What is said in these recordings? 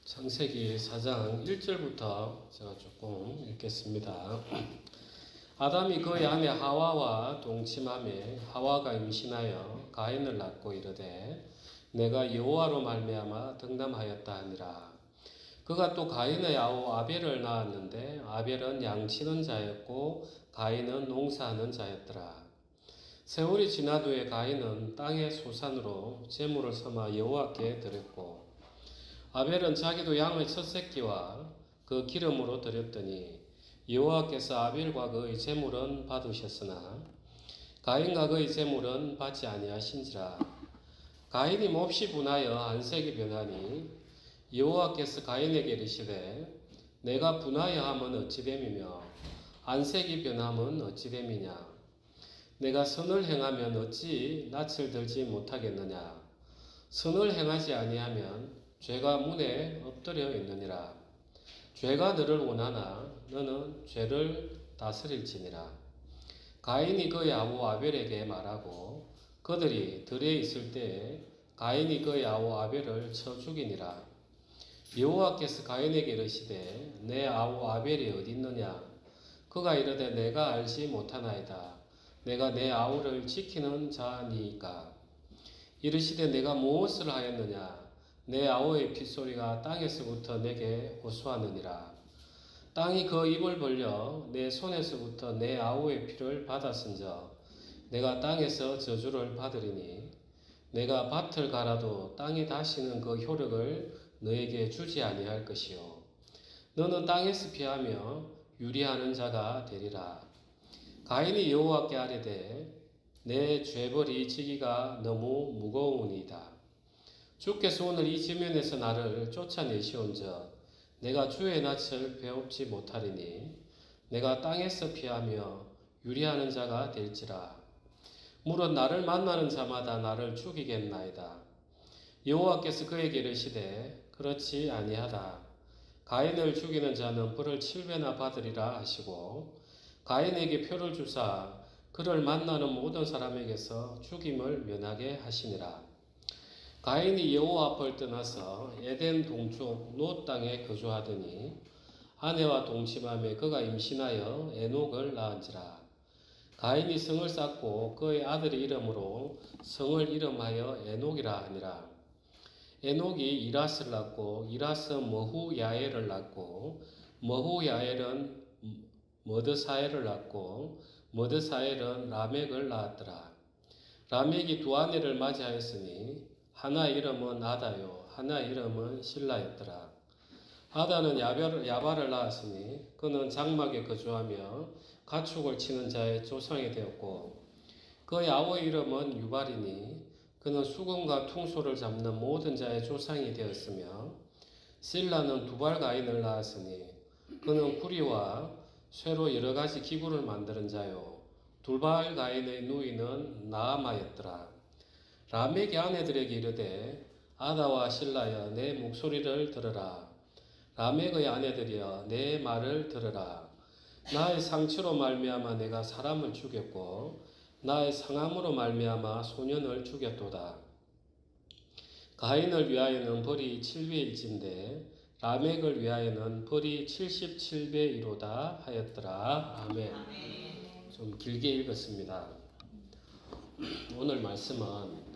창세기 4장 1절부터 제가 조금 읽겠습니다. 아담이 그의 아내 하와와 동침하매 하와가 임신하여 가인을 낳고 이르되 내가 여호와로 말미암아 득남하였다 하니라. 그가 또 가인의 아우 아벨을 낳았는데 아벨은 양치는 자였고 가인은 농사하는 자였더라. 세월이 지난 후에 가인은 땅의 소산으로 제물을 삼아 여호와께 드렸고 아벨은 자기도 양의 첫 새끼와 그 기름으로 드렸더니 여호와께서 아벨과 그의 제물은 받으셨으나 가인과 그의 제물은 받지 아니하신지라. 가인이 몹시 분하여 안색이 변하니 여호와께서 가인에게 이르시되 내가 분하여 함은 어찌됨이며 안색이 변함은 어찌됨이냐. 내가 선을 행하면 어찌 낯을 들지 못하겠느냐. 선을 행하지 아니하면 죄가 문에 엎드려 있느니라. 죄가 너를 원하나 너는 죄를 다스릴지니라. 가인이 그의 아우 아벨에게 말하고 그들이 들에 있을 때에 가인이 그의 아우 아벨을 쳐 죽이니라. 여호와께서 가인에게 이르시되 내 아우 아벨이 어디 있느냐. 그가 이르되 내가 알지 못하나이다. 내가 내 아우를 지키는 자니까. 이르시되 내가 무엇을 하였느냐. 내 아우의 핏소리가 땅에서부터 내게 호소하느니라. 땅이 그 입을 벌려 내 손에서부터 내 아우의 피를 받았은저 내가 땅에서 저주를 받으리니 내가 밭을 갈아도 땅이 다시는 그 효력을 너에게 주지 아니할 것이요 너는 땅에서 피하며 유리하는 자가 되리라. 가인이 여호와께 아뢰되 내 죄벌이 지기가 너무 무거우니이다. 주께서 오늘 이 지면에서 나를 쫓아내시온즉 내가 주의 낯을 배웁지 못하리니 내가 땅에서 피하며 유리하는 자가 될지라. 물은 나를 만나는 자마다 나를 죽이겠나이다. 여호와께서 그에게 이르시되 그렇지 아니하다. 가인을 죽이는 자는 벌을 7배나 받으리라 하시고 가인에게 표를 주사 그를 만나는 모든 사람에게서 죽임을 면하게 하시니라. 가인이 여호와 앞을 떠나서 에덴 동쪽 롯 땅에 거주하더니 아내와 동침하며 그가 임신하여 에녹을 낳은지라. 가인이 성을 쌓고 그의 아들의 이름으로 성을 이름하여 에녹이라 하니라. 에녹이 이라스를 낳고 이라스 머후야엘을 낳고 머후야엘은 머드사엘을 낳고 머드사엘은 라멕을 낳았더라. 라멕이 두 아내를 맞이하였으니 하나 이름은 아다요 하나 이름은 실라였더라. 아다는 야발을 낳았으니 그는 장막에 거주하며 가축을 치는 자의 조상이 되었고 그의 아우의 이름은 유발이니 그는 수금과 퉁소를 잡는 모든 자의 조상이 되었으며 실라는 두발 가인을 낳았으니 그는 구리와 쇠로 여러 가지 기구를 만드는 자요 두발 가인의 누이는 나아마였더라. 라멕이 아내들에게 이르되 아다와 실라여 내 목소리를 들으라. 라멕의 아내들이여 내 말을 들으라. 나의 상처로 말미암아 내가 사람을 죽였고 나의 상함으로 말미암아 소년을 죽였도다. 가인을 위하여는 벌이 7배일진데 라멕을 위하여는 벌이 77배이로다 하였더라. 아멘. 좀 길게 읽었습니다. 오늘 말씀은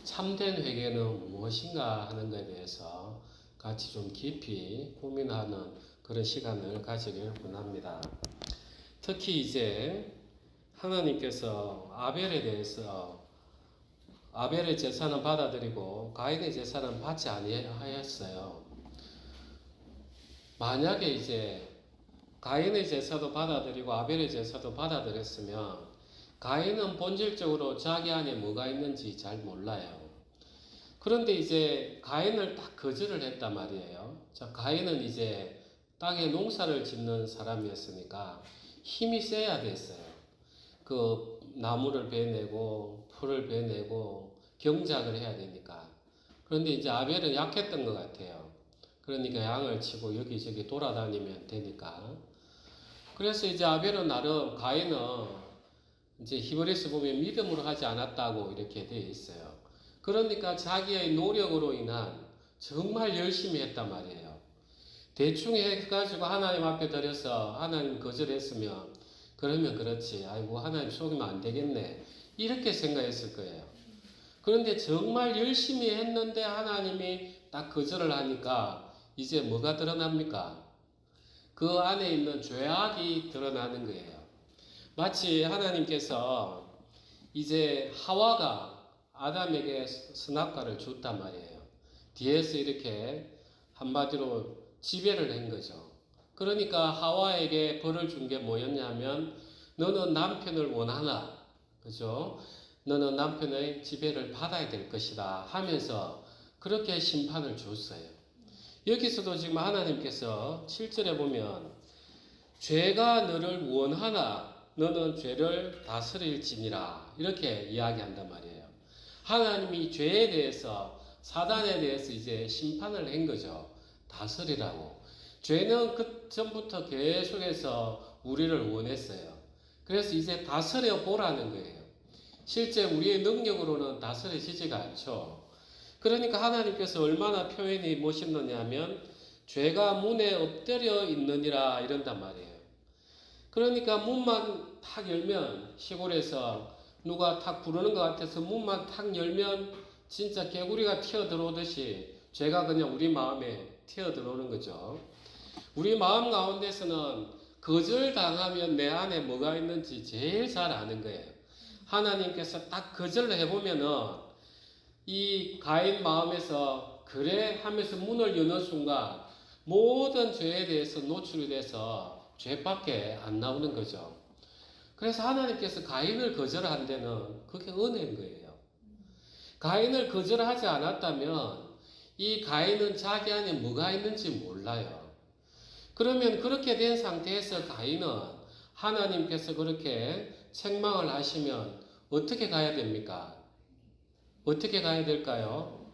참된 회개는 무엇인가 하는 것에 대해서 같이 좀 깊이 고민하는 그런 시간을 가지길 원합니다. 특히 이제 하나님께서 아벨에 대해서 아벨의 제사는 받아들이고 가인의 제사는 받지 아니하였어요. 만약에 이제 가인의 제사도 받아들이고 아벨의 제사도 받아들였으면 가인은 본질적으로 자기 안에 뭐가 있는지 잘 몰라요. 그런데 이제 가인을 딱 거절을 했단 말이에요. 자, 가인은 이제 땅에 농사를 짓는 사람이었으니까 힘이 세야 됐어요. 그 나무를 베내고 풀을 베내고 경작을 해야 되니까. 그런데 이제 아벨은 약했던 것 같아요. 그러니까 양을 치고 여기저기 돌아다니면 되니까. 그래서 이제 아벨은 나름 가인은 이제 히브리서 보면 믿음으로 하지 않았다고 이렇게 되어 있어요. 그러니까 자기의 노력으로 인한 정말 열심히 했단 말이에요. 대충 해가지고 하나님 앞에 드려서 하나님 거절했으면 그러면 그렇지. 아이고 하나님 속이면 안 되겠네. 이렇게 생각했을 거예요. 그런데 정말 열심히 했는데 하나님이 딱 거절을 하니까 이제 뭐가 드러납니까? 그 안에 있는 죄악이 드러나는 거예요. 마치 하나님께서 이제 하와가 아담에게 선악과를 줬단 말이에요. 뒤에서 이렇게 한마디로 지배를 한 거죠. 그러니까 하와에게 벌을 준 게 뭐였냐면 너는 남편을 원하나, 그죠? 너는 남편의 지배를 받아야 될 것이다 하면서 그렇게 심판을 줬어요. 여기서도 지금 하나님께서 7절에 보면 죄가 너를 원하나 너는 죄를 다스릴지니라 이렇게 이야기한단 말이에요. 하나님이 죄에 대해서 사단에 대해서 이제 심판을 한 거죠. 다스리라고. 죄는 그 전부터 계속해서 우리를 원했어요. 그래서 이제 다스려 보라는 거예요. 실제 우리의 능력으로는 다스려지지가 않죠. 그러니까 하나님께서 얼마나 표현이 멋있느냐면 죄가 문에 엎드려 있느니라 이런단 말이에요. 그러니까 문만 탁 열면 시골에서 누가 탁 부르는 것 같아서 문만 탁 열면 진짜 개구리가 튀어들어오듯이 죄가 그냥 우리 마음에 튀어들어오는 거죠. 우리 마음 가운데서는 거절당하면 내 안에 뭐가 있는지 제일 잘 아는 거예요. 하나님께서 딱 거절을 해보면은 이 가인 마음에서 그래 하면서 문을 여는 순간 모든 죄에 대해서 노출이 돼서 죄밖에 안 나오는 거죠. 그래서 하나님께서 가인을 거절한 데는 그게 은혜인 거예요. 가인을 거절하지 않았다면 이 가인은 자기 안에 뭐가 있는지 몰라요. 그러면 그렇게 된 상태에서 가인은 하나님께서 그렇게 책망을 하시면 어떻게 가야 됩니까? 어떻게 가야 될까요?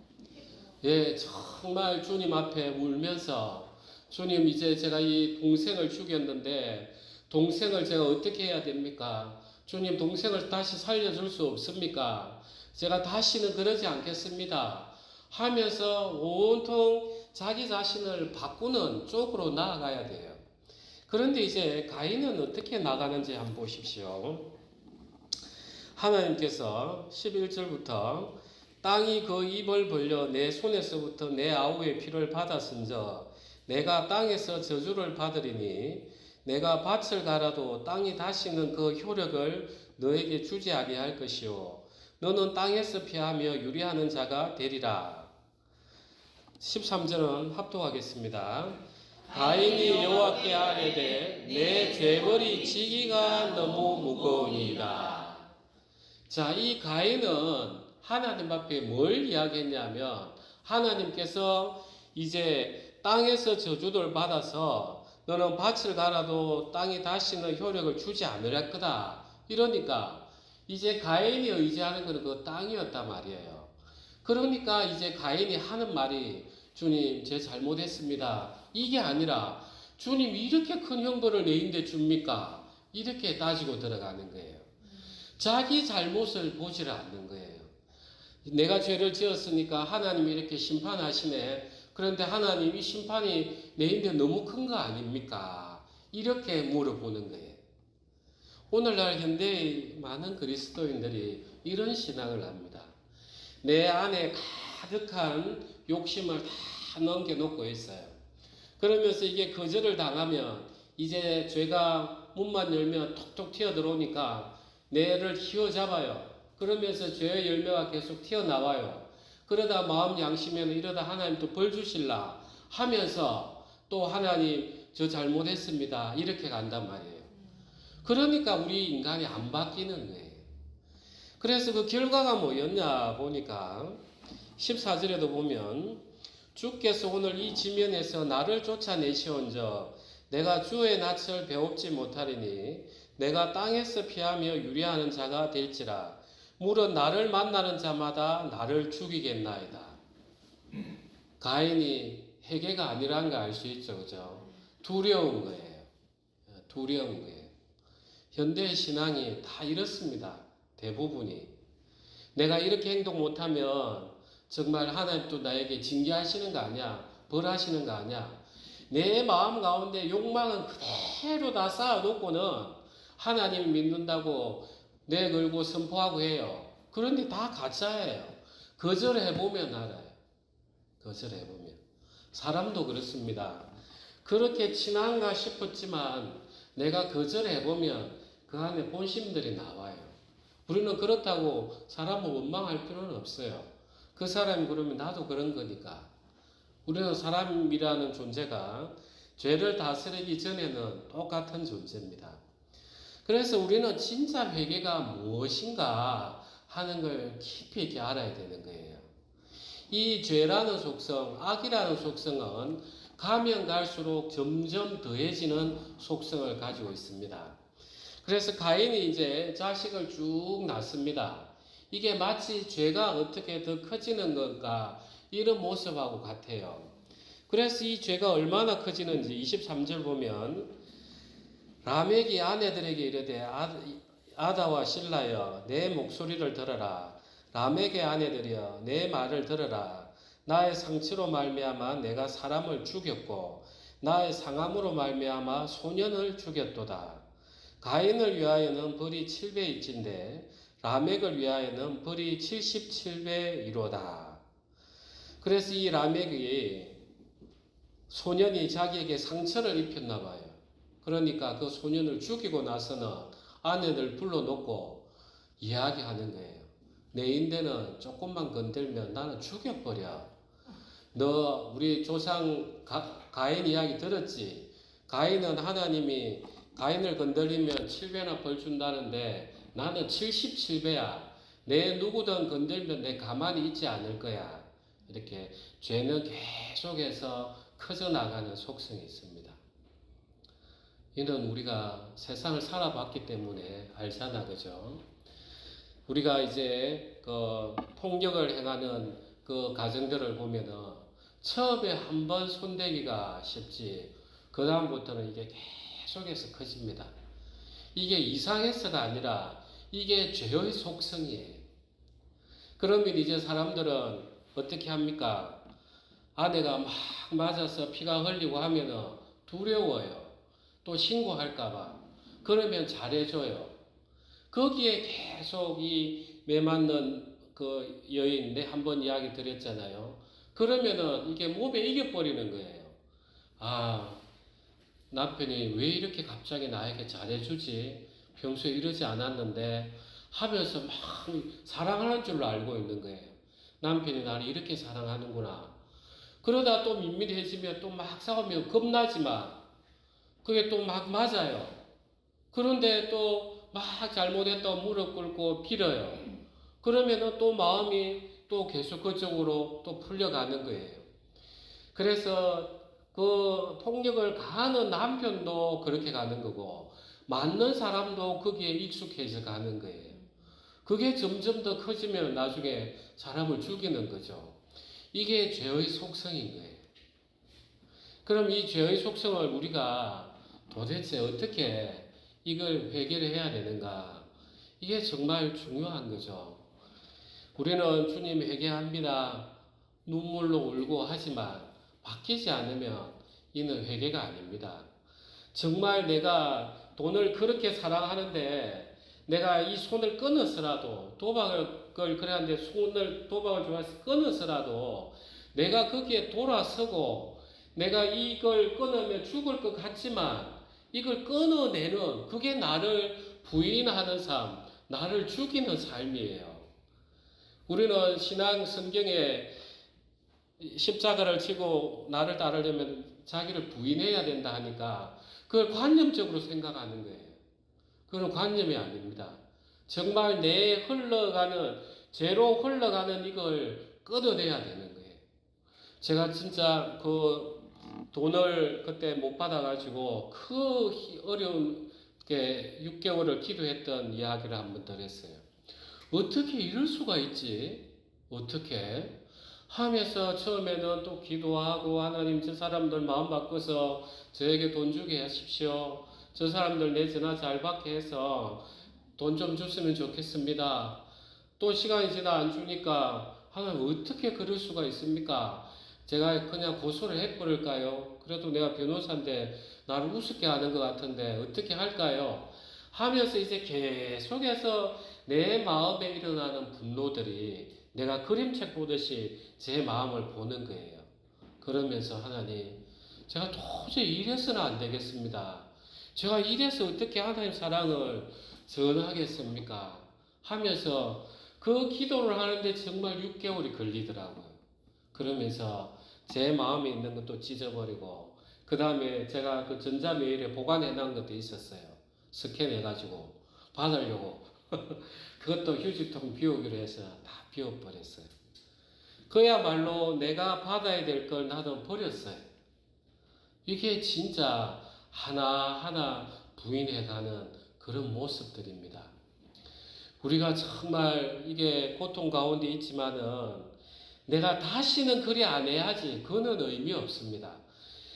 예, 정말 주님 앞에 울면서 주님 이제 제가 이 동생을 죽였는데 동생을 제가 어떻게 해야 됩니까? 주님 동생을 다시 살려줄 수 없습니까? 제가 다시는 그러지 않겠습니다. 하면서 온통 자기 자신을 바꾸는 쪽으로 나아가야 돼요. 그런데 이제 가인은 어떻게 나가는지 한번 보십시오. 하나님께서 11절부터 땅이 그 입을 벌려 내 손에서부터 내 아우의 피를 받았은저 내가 땅에서 저주를 받으리니 내가 밭을 갈아도 땅이 다시는 그 효력을 너에게 주지 아니할 것이요 너는 땅에서 피하며 유리하는 자가 되리라. 13절은 합독하겠습니다. 가인이 여호와께 아뢰되 내 죄벌이 지기가 너무 무거우니이다. 자, 이 가인은 하나님 앞에 뭘 이야기했냐면 하나님께서 이제 땅에서 저주를 받아서 너는 밭을 갈아도 땅이 다시는 효력을 주지 않으려 거다. 이러니까 이제 가인이 의지하는 것은 그 땅이었단 말이에요. 그러니까 이제 가인이 하는 말이 주님 제 잘못했습니다. 이게 아니라 주님 이렇게 큰 형벌을 내인데 줍니까? 이렇게 따지고 들어가는 거예요. 자기 잘못을 보지를 않는 거예요. 내가 죄를 지었으니까 하나님이 이렇게 심판하시네. 그런데 하나님 이 심판이 내인데 너무 큰 거 아닙니까? 이렇게 물어보는 거예요. 오늘날 현대의 많은 그리스도인들이 이런 신앙을 합니다. 내 안에 가득한 욕심을 다 넘겨놓고 있어요. 그러면서 이게 거절을 당하면 이제 죄가 문만 열면 톡톡 튀어들어오니까 내를 휘어잡아요. 그러면서 죄의 열매가 계속 튀어나와요. 그러다 마음 양심에는 이러다 하나님 또 벌 주실라 하면서 또 하나님 저 잘못했습니다. 이렇게 간단 말이에요. 그러니까 우리 인간이 안 바뀌는 거예요. 그래서 그 결과가 뭐였냐 보니까 14절에도 보면 주께서 오늘 이 지면에서 나를 쫓아내시온저 내가 주의 낯을 배웁지 못하리니 내가 땅에서 피하며 유리하는 자가 될지라 물은 나를 만나는 자마다 나를 죽이겠나이다. 가인이 회개가 아니라는 거 알 수 있죠. 그죠? 두려운 거예요. 두려운 거예요. 현대의 신앙이 다 이렇습니다. 대부분이. 내가 이렇게 행동 못하면 정말 하나님 또 나에게 징계하시는 거 아니야? 벌하시는 거 아니야? 내 마음 가운데 욕망은 그대로 다 쌓아놓고는 하나님 믿는다고 내 걸고 선포하고 해요. 그런데 다 가짜예요. 거절해보면 알아요. 거절해보면. 사람도 그렇습니다. 그렇게 친한가 싶었지만 내가 거절해보면 그 안에 본심들이 나와요. 우리는 그렇다고 사람을 원망할 필요는 없어요. 그 사람이 그러면 나도 그런 거니까. 우리는 사람이라는 존재가 죄를 다스리기 전에는 똑같은 존재입니다. 그래서 우리는 진짜 회개가 무엇인가 하는 걸 깊이 있게 알아야 되는 거예요. 이 죄라는 속성, 악이라는 속성은 가면 갈수록 점점 더해지는 속성을 가지고 있습니다. 그래서 가인이 이제 자식을 쭉 낳습니다. 이게 마치 죄가 어떻게 더 커지는 건가 이런 모습하고 같아요. 그래서 이 죄가 얼마나 커지는지 23절 보면 라멕이 아내들에게 이르되 아다와 실라여 내 목소리를 들어라. 라멕의 아내들이여 내 말을 들어라. 나의 상처로 말미암아 내가 사람을 죽였고 나의 상함으로 말미암아 소년을 죽였도다. 가인을 위하여는 벌이 7배일진데 라멕을 위하여는 벌이 77배이로다. 그래서 이 라멕이 소년이 자기에게 상처를 입혔나 봐요. 그러니까 그 소년을 죽이고 나서는 아내를 불러놓고 이야기하는 거예요. 내 인대는 조금만 건들면 나는 죽여버려. 너 우리 조상 가인 이야기 들었지? 가인은 하나님이 가인을 건드리면 7배나 벌 준다는데 나는 77배야. 내 누구든 건들면 내 가만히 있지 않을 거야. 이렇게 죄는 계속해서 커져나가는 속성이 있습니다. 이는 우리가 세상을 살아봤기 때문에 알잖아, 그죠? 우리가 이제 그 폭력을 행하는 그 가정들을 보면은 처음에 한 번 손대기가 쉽지, 그 다음부터는 이게 계속해서 커집니다. 이게 이상해서가 아니라 이게 죄의 속성이에요. 그러면 이제 사람들은 어떻게 합니까? 아내가 막 맞아서 피가 흘리고 하면은 두려워요. 또 신고할까봐. 그러면 잘해줘요. 거기에 계속 이 매맞는 그 여인, 내 한번 이야기 드렸잖아요. 그러면은 이게 몸에 이겨버리는 거예요. 아, 남편이 왜 이렇게 갑자기 나에게 잘해주지? 평소에 이러지 않았는데 하면서 막 사랑하는 줄로 알고 있는 거예요. 남편이 나를 이렇게 사랑하는구나. 그러다 또 민밀해지면 또 막 싸우면 겁나지만 그게 또 막 맞아요. 그런데 또 막 잘못했다고 무릎 꿇고 빌어요. 그러면은 또 마음이 또 계속 그쪽으로 또 풀려가는 거예요. 그래서 그 폭력을 가하는 남편도 그렇게 가는 거고 맞는 사람도 거기에 익숙해져 가는 거예요. 그게 점점 더 커지면 나중에 사람을 죽이는 거죠. 이게 죄의 속성인 거예요. 그럼 이 죄의 속성을 우리가 도대체 어떻게 이걸 해결을 해야 되는가? 이게 정말 중요한 거죠. 우리는 주님 회개합니다. 눈물로 울고 하지만 바뀌지 않으면 이는 회개가 아닙니다. 정말 내가 돈을 그렇게 사랑하는데 내가 이 손을 끊었으라도 도박을 그래는데 도박을 좋아해서 끊었으라도 내가 거기에 돌아서고 내가 이걸 끊으면 죽을 것 같지만 이걸 끊어내는 그게 나를 부인하는 삶, 나를 죽이는 삶이에요. 우리는 신앙 성경에 십자가를 지고 나를 따르려면 자기를 부인해야 된다 하니까 그걸 관념적으로 생각하는 거예요. 그건 관념이 아닙니다. 정말 내 죄로 흘러가는 이걸 끊어내야 되는 거예요. 제가 진짜 그 돈을 그때 못 받아가지고 그 어려운 게 6개월을 기도했던 이야기를 한번 드렸어요. 어떻게 이럴 수가 있지? 어떻게? 하면서 처음에는 또 기도하고 하나님 저 사람들 마음 바꿔서 저에게 돈 주게 하십시오. 저 사람들 내 전화 잘 받게 해서 돈 좀 줬으면 좋겠습니다. 또 시간이 지나 안 주니까 하나님 어떻게 그럴 수가 있습니까? 제가 그냥 고소를 해버릴까요? 그래도 내가 변호사인데 나를 우습게 하는 것 같은데 어떻게 할까요? 하면서 이제 계속해서 내 마음에 일어나는 분노들이 내가 그림책 보듯이 제 마음을 보는 거예요. 그러면서 하나님, 제가 도저히 이래서는 안 되겠습니다. 제가 이래서 어떻게 하나님 사랑을 전하겠습니까? 하면서 그 기도를 하는데 정말 6개월이 걸리더라고요. 그러면서 제 마음에 있는 것도 찢어버리고, 그 다음에 제가 그 전자메일에 보관해 놓은 것도 있었어요. 스캔해가지고 받으려고. 그것도 휴지통 비우기로 해서 다 비워버렸어요. 그야말로 내가 받아야 될 걸 나도 버렸어요. 이게 진짜 하나하나 부인해가는 그런 모습들입니다. 우리가 정말 이게 고통 가운데 있지만은 내가 다시는 그리 안 해야지. 그는 의미 없습니다.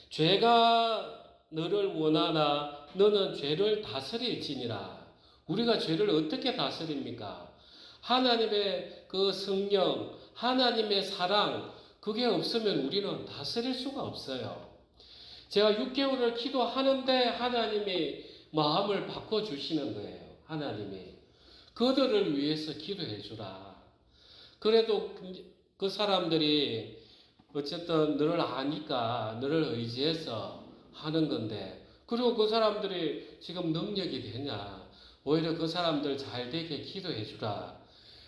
죄가 너를 원하나 너는 죄를 다스릴지니라. 우리가 죄를 어떻게 다스립니까? 하나님의 그 성령, 하나님의 사랑, 그게 없으면 우리는 다스릴 수가 없어요. 제가 6개월을 기도하는데 하나님이 마음을 바꿔주시는 거예요. 하나님이. 그들을 위해서 기도해 주라. 그래도 그 사람들이 어쨌든 너를 아니까 너를 의지해서 하는 건데, 그리고 그 사람들이 지금 능력이 되냐? 오히려 그 사람들 잘 되게 기도해 주라.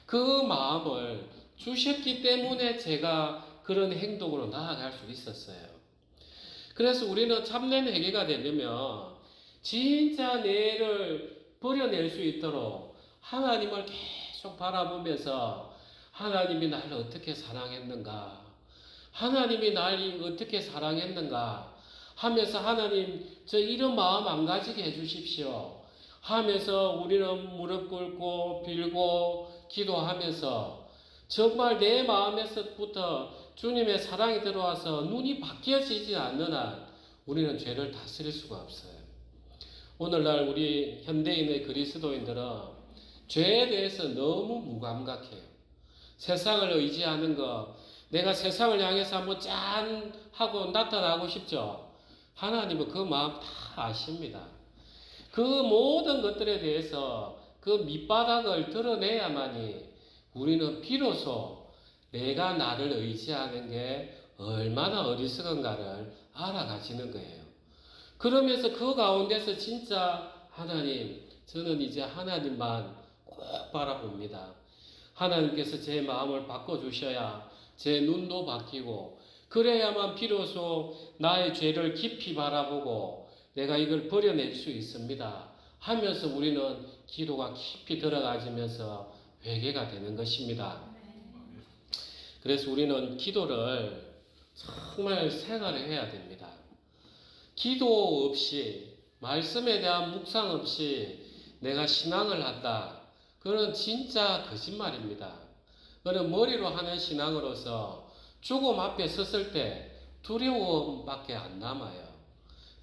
그 마음을 주셨기 때문에 제가 그런 행동으로 나아갈 수 있었어요. 그래서 우리는 참된 회개가 되려면 진짜 내를 버려낼 수 있도록 하나님을 계속 바라보면서 하나님이 나를 어떻게 사랑했는가, 하나님이 나를 어떻게 사랑했는가 하면서 하나님 저 이런 마음 안 가지게 해주십시오 하면서 우리는 무릎 꿇고 빌고 기도하면서 정말 내 마음에서부터 주님의 사랑이 들어와서 눈이 바뀌어지지 않는 한 우리는 죄를 다스릴 수가 없어요. 오늘날 우리 현대인의 그리스도인들은 죄에 대해서 너무 무감각해요. 세상을 의지하는 거, 내가 세상을 향해서 한번 짠 하고 나타나고 싶죠. 하나님은 그 마음 다 아십니다. 그 모든 것들에 대해서 그 밑바닥을 드러내야만이 우리는 비로소 내가 나를 의지하는 게 얼마나 어리석은가를 알아가지는 거예요. 그러면서 그 가운데서 진짜 하나님, 저는 이제 하나님만 꼭 바라봅니다. 하나님께서 제 마음을 바꿔주셔야 제 눈도 바뀌고, 그래야만 비로소 나의 죄를 깊이 바라보고 내가 이걸 버려낼 수 있습니다 하면서 우리는 기도가 깊이 들어가지면서 회개가 되는 것입니다. 그래서 우리는 기도를 정말 생활을 해야 됩니다. 기도 없이, 말씀에 대한 묵상 없이 내가 신앙을 한다, 그건 진짜 거짓말입니다. 그는 머리로 하는 신앙으로서 죽음 앞에 섰을 때 두려움밖에 안 남아요.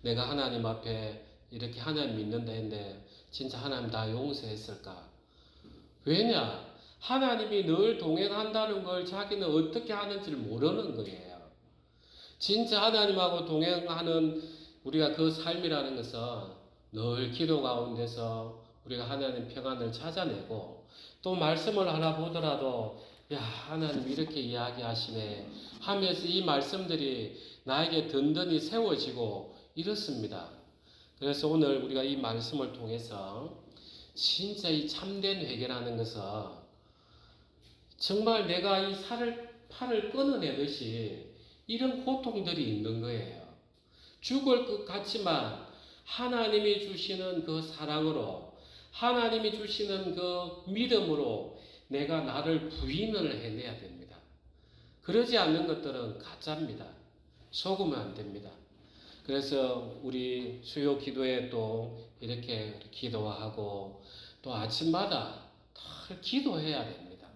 내가 하나님 앞에 이렇게 하나님 믿는다 했는데 진짜 하나님 다 용서했을까? 왜냐? 하나님이 늘 동행한다는 걸 자기는 어떻게 하는지를 모르는 거예요. 진짜 하나님하고 동행하는 우리가 그 삶이라는 것은 늘 기도 가운데서 우리가 하나님 평안을 찾아내고, 또 말씀을 하나 보더라도 야, 하나님 이렇게 이야기하시네 하면서 이 말씀들이 나에게 든든히 세워지고 이렇습니다. 그래서 오늘 우리가 이 말씀을 통해서 진짜 이 참된 회개라는 것은 정말 내가 이 팔을 끊어내듯이 이런 고통들이 있는 거예요. 죽을 것 같지만 하나님이 주시는 그 사랑으로, 하나님이 주시는 그 믿음으로 내가 나를 부인을 해내야 됩니다. 그러지 않는 것들은 가짜입니다. 속으면 안 됩니다. 그래서 우리 수요 기도에 또 이렇게 기도하고 또 아침마다 다 기도해야 됩니다.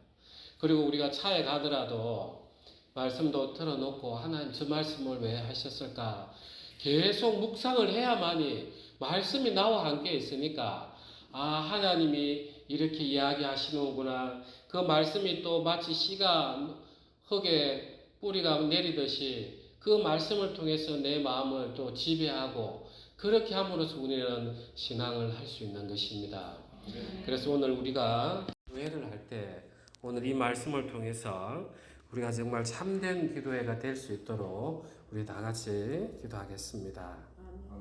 그리고 우리가 차에 가더라도 말씀도 틀어놓고 하나님 저 말씀을 왜 하셨을까? 계속 묵상을 해야만이 말씀이 나와 함께 있으니까 아, 하나님이 이렇게 이야기하시는구나. 그 말씀이 또 마치 씨가 흙에 뿌리가 내리듯이 그 말씀을 통해서 내 마음을 또 지배하고 그렇게 함으로써 우리는 신앙을 할 수 있는 것입니다. 그래서 오늘 우리가 교회를 할 때 오늘 이 말씀을 통해서 우리가 정말 참된 기도회가 될 수 있도록 우리 다 같이 기도하겠습니다.